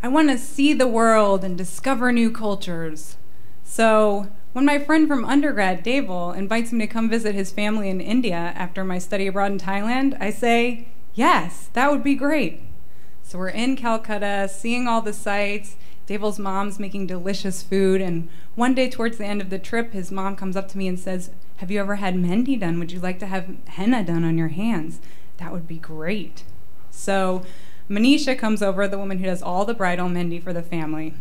I want to see the world and discover new cultures. So when my friend from undergrad, Deval, invites me to come visit his family in India after my study abroad in Thailand, I say, yes, that would be great. So we're in Calcutta, seeing all the sights. Deval's mom's making delicious food, and one day towards the end of the trip, his mom comes up to me and says, have you ever had mehndi done? Would you like to have henna done on your hands? That would be great. So Manisha comes over, the woman who does all the bridal mehndi for the family.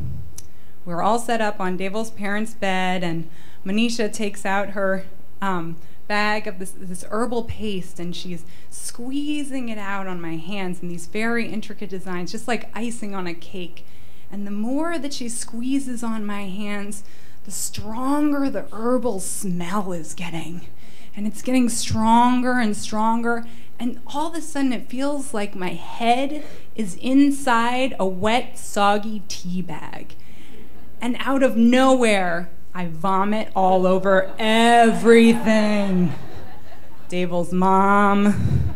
We're all set up on Deval's parents' bed, and Manisha takes out her bag of this herbal paste, and she's squeezing it out on my hands in these very intricate designs, just like icing on a cake. And the more that she squeezes on my hands, the stronger the herbal smell is getting. And it's getting stronger and stronger, and all of a sudden it feels like my head is inside a wet, soggy tea bag. And out of nowhere, I vomit all over everything. Deval's mom,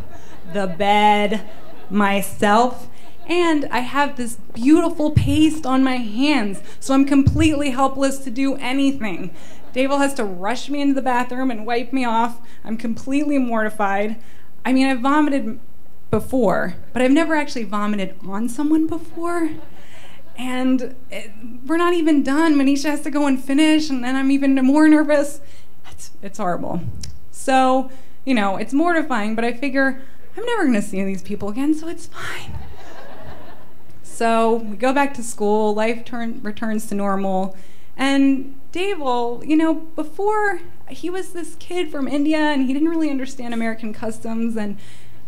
the bed, myself, and I have this beautiful paste on my hands, so I'm completely helpless to do anything. Deval has to rush me into the bathroom and wipe me off. I'm completely mortified. I mean, I've vomited before, but I've never actually vomited on someone before. And we're not even done. Manisha has to go and finish, and then I'm even more nervous. It's horrible. So, you know, it's mortifying, but I figure I'm never gonna see these people again, so it's fine. So we go back to school, life returns to normal, and Deval, you know, before he was this kid from India and he didn't really understand American customs, and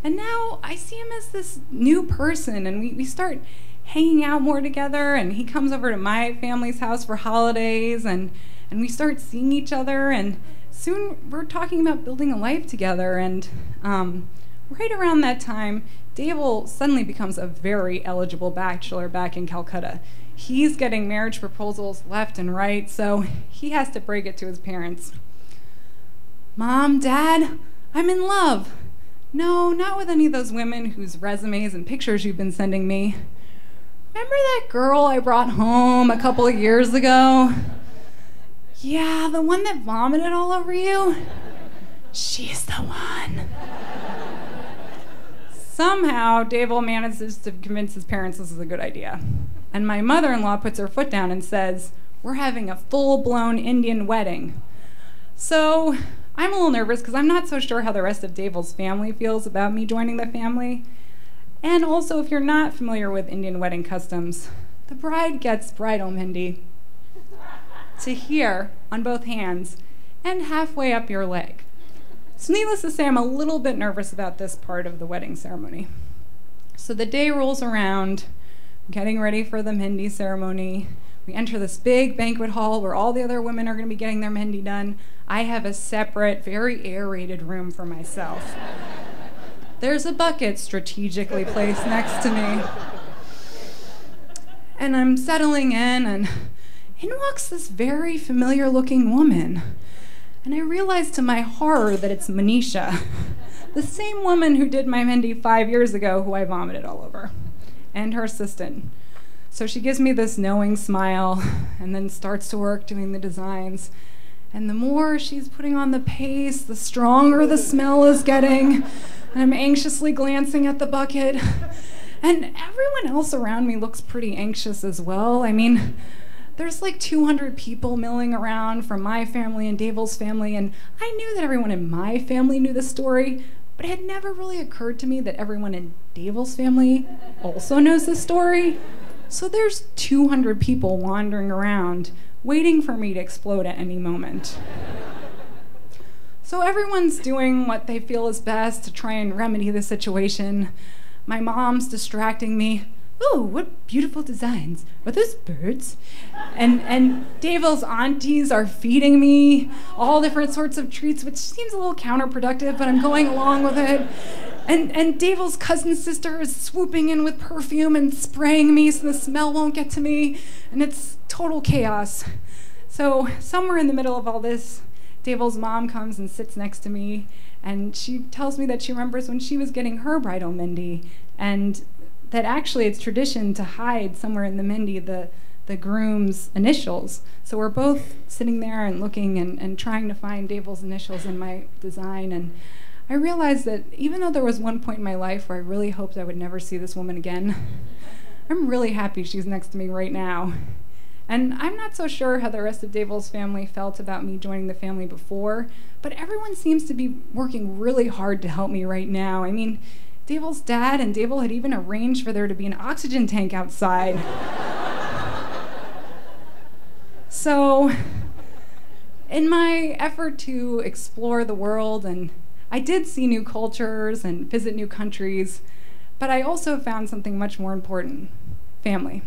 now I see him as this new person, and we start hanging out more together, and he comes over to my family's house for holidays, and we start seeing each other, and soon we're talking about building a life together. And right around that time, Deval suddenly becomes a very eligible bachelor back in Calcutta. He's getting marriage proposals left and right, so he has to break it to his parents. Mom, Dad, I'm in love. No, not with any of those women whose resumes and pictures you've been sending me. Remember that girl I brought home a couple of years ago? Yeah, the one that vomited all over you? She's the one. Somehow, Deval manages to convince his parents this is a good idea. And my mother-in-law puts her foot down and says, we're having a full-blown Indian wedding. So I'm a little nervous because I'm not so sure how the rest of Deval's family feels about me joining the family. And also, if you're not familiar with Indian wedding customs, the bride gets bridal mehndi to here on both hands and halfway up your leg. So needless to say, I'm a little bit nervous about this part of the wedding ceremony. So the day rolls around, getting ready for the mehndi ceremony. We enter this big banquet hall where all the other women are going to be getting their mehndi done. I have a separate, very aerated room for myself. There's a bucket strategically placed next to me. And I'm settling in, and in walks this very familiar looking woman. And I realize to my horror that it's Manisha, the same woman who did my mehndi 5 years ago, who I vomited all over, and her assistant. So she gives me this knowing smile and then starts to work doing the designs. And the more she's putting on the paste, the stronger the smell is getting. And I'm anxiously glancing at the bucket. And everyone else around me looks pretty anxious as well. I mean, there's like 200 people milling around from my family and Deval's family, and I knew that everyone in my family knew the story, but it had never really occurred to me that everyone in Deval's family also knows the story. So there's 200 people wandering around, waiting for me to explode at any moment. So everyone's doing what they feel is best to try and remedy the situation. My mom's distracting me. Oh, what beautiful designs. Are those birds? And Deval's aunties are feeding me all different sorts of treats, which seems a little counterproductive, but I'm going along with it. And Deval's cousin sister is swooping in with perfume and spraying me so the smell won't get to me, and it's total chaos. So somewhere in the middle of all this, Deval's mom comes and sits next to me, and she tells me that she remembers when she was getting her bridal mehndi, and that actually it's tradition to hide somewhere in the Mindy the groom's initials. So we're both sitting there and looking and trying to find Davel's initials in my design. And I realized that even though there was one point in my life where I really hoped I would never see this woman again, I'm really happy she's next to me right now. And I'm not so sure how the rest of Davel's family felt about me joining the family before, but everyone seems to be working really hard to help me right now. I mean, Davel's dad and Davel had even arranged for there to be an oxygen tank outside. So, in my effort to explore the world, and I did see new cultures and visit new countries, but I also found something much more important: family.